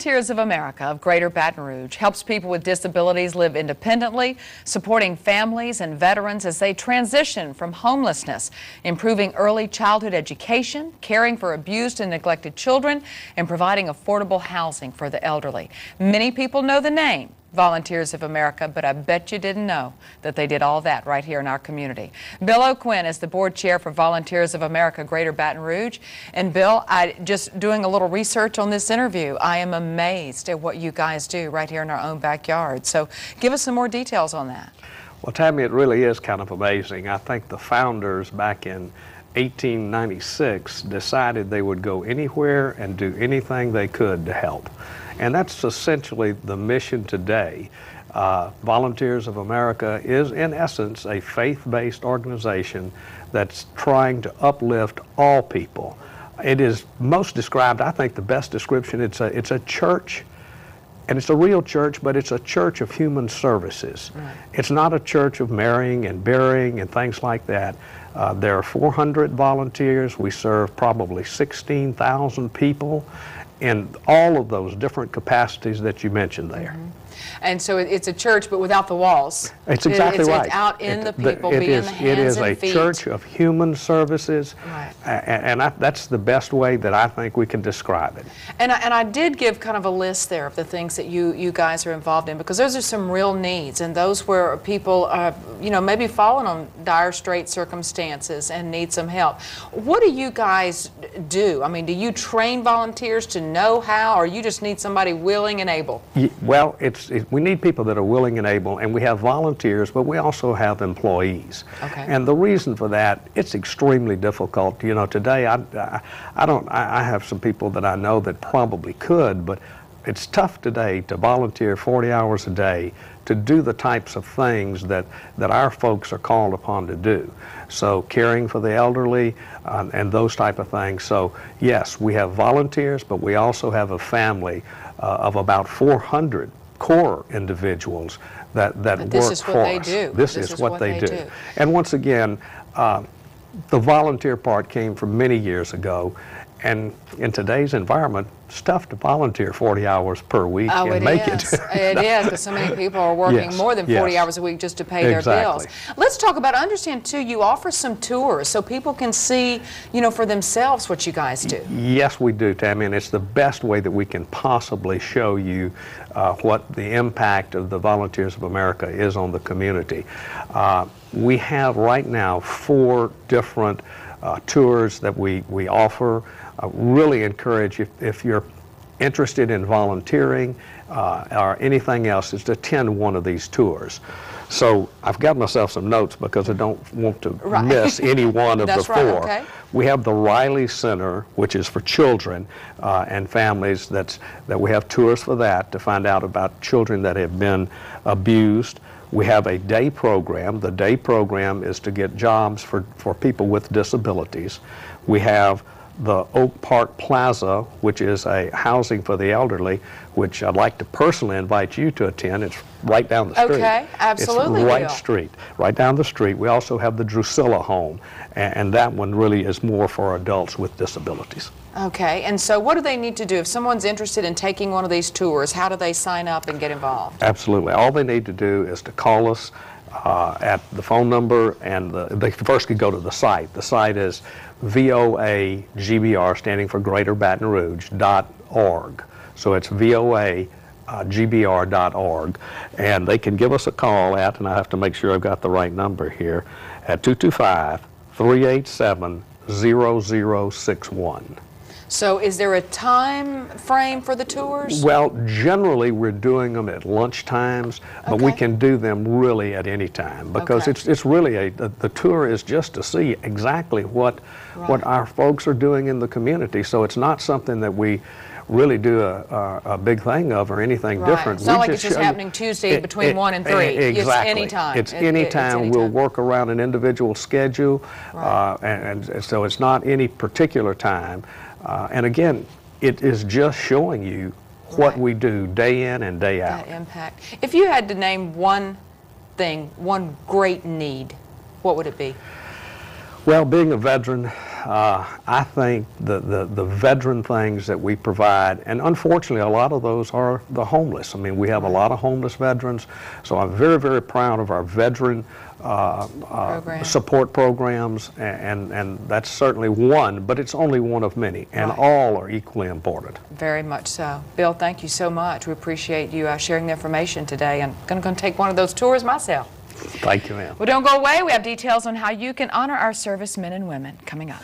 Volunteers of America of Greater Baton Rouge helps people with disabilities live independently, supporting families and veterans as they transition from homelessness, improving early childhood education, caring for abused and neglected children, and providing affordable housing for the elderly. Many people know the name Volunteers of America, but I bet you didn't know that they did all that right here in our community. Bill O'Quinn is the board chair for Volunteers of America Greater Baton Rouge. And Bill, just doing a little research on this interview, I am amazed at what you guys do right here in our own backyard. So give us some more details on that. Well, Tammy, it really is kind of amazing. I think the founders back in 1896 decided they would go anywhere and do anything they could to help. And that's essentially the mission today. Volunteers of America is, in essence, a faith-based organization that's trying to uplift all people. It is most described, I think the best description, it's a church, and it's a real church, but it's a church of human services. Right. It's not a church of marrying and burying and things like that. There are 400 volunteers. We serve probably 16,000 people in all of those different capacities that you mentioned there. Mm-hmm. And so it's a church, but without the walls. It's exactly right. It's out in the people, being the hands and feet. It is a church of human services, right. And that's the best way that I think we can describe it. And I did give kind of a list there of the things that you guys are involved in, because those are some real needs, and those where people you know, maybe fallen on dire straight circumstances and need some help. What do you guys do? I mean, do you train volunteers to know how, or you just need somebody willing and able? Well, we need people that are willing and able, and we have volunteers, but we also have employees. Okay. And the reason for that, it's extremely difficult. You know, today I have some people that I know that probably could, but it's tough today to volunteer 40 hours a day to do the types of things that our folks are called upon to do. So caring for the elderly and those type of things. So yes, we have volunteers, but we also have a family of about 400 core individuals that work for us. This is what they do. This is what they do. And once again, the volunteer part came from many years ago, and in today's environment, it's tough to volunteer 40 hours per week and make it. It is, because so many people are working more than 40 hours a week just to pay their bills. Let's talk about, I understand too, you offer some tours so people can see, you know, for themselves what you guys do. Yes, we do, Tammy, and it's the best way that we can possibly show you what the impact of the Volunteers of America is on the community. We have right now 4 different tours that we offer. I really encourage, if you're interested in volunteering or anything else, is to attend one of these tours. So I've got myself some notes because I don't want to miss any one of the 4. Right, okay. We have the Riley Center, which is for children and families. That we have tours for that to find out about children that have been abused. We have a day program. The day program is to get jobs for people with disabilities. We have the Oak Park Plaza, which is a housing for the elderly, which I'd like to personally invite you to attend. It's right down the street. Okay, absolutely. It's right down the street. We also have the Drusilla home, and that one really is more for adults with disabilities. Okay, and so what do they need to do? If someone's interested in taking one of these tours, how do they sign up and get involved? Absolutely. All they need to do is to call us at the phone number, and they first could go to the site. The site is VOAGBR, standing for Greater Baton Rouge.org. So it's VOAGBR.org. And they can give us a call at, and I have to make sure I've got the right number here, at 225-387-0061. So is there a time frame for the tours? Well, generally we're doing them at lunch times, but we can do them really at any time, because it's really the tour is just to see exactly what our folks are doing in the community. So it's not something that we really do a big thing of or anything different. It's not like it's just happening Tuesday between 1 and 3. Exactly. It's any time. It's any time. We'll work around an individual schedule, and so it's not any particular time. And again, it is just showing you what we do day in and day out. That impact. If you had to name one thing, one great need, what would it be? Well, being a veteran, I think the veteran things that we provide, and unfortunately a lot of those are the homeless. I mean, we have a lot of homeless veterans, so I'm very, very proud of our veteran support programs, and that's certainly one, but it's only one of many, and all are equally important. Very much so. Bill, thank you so much. We appreciate you sharing the information today. I'm going to take one of those tours myself. Thank you, ma'am. Well, don't go away. We have details on how you can honor our servicemen and women coming up.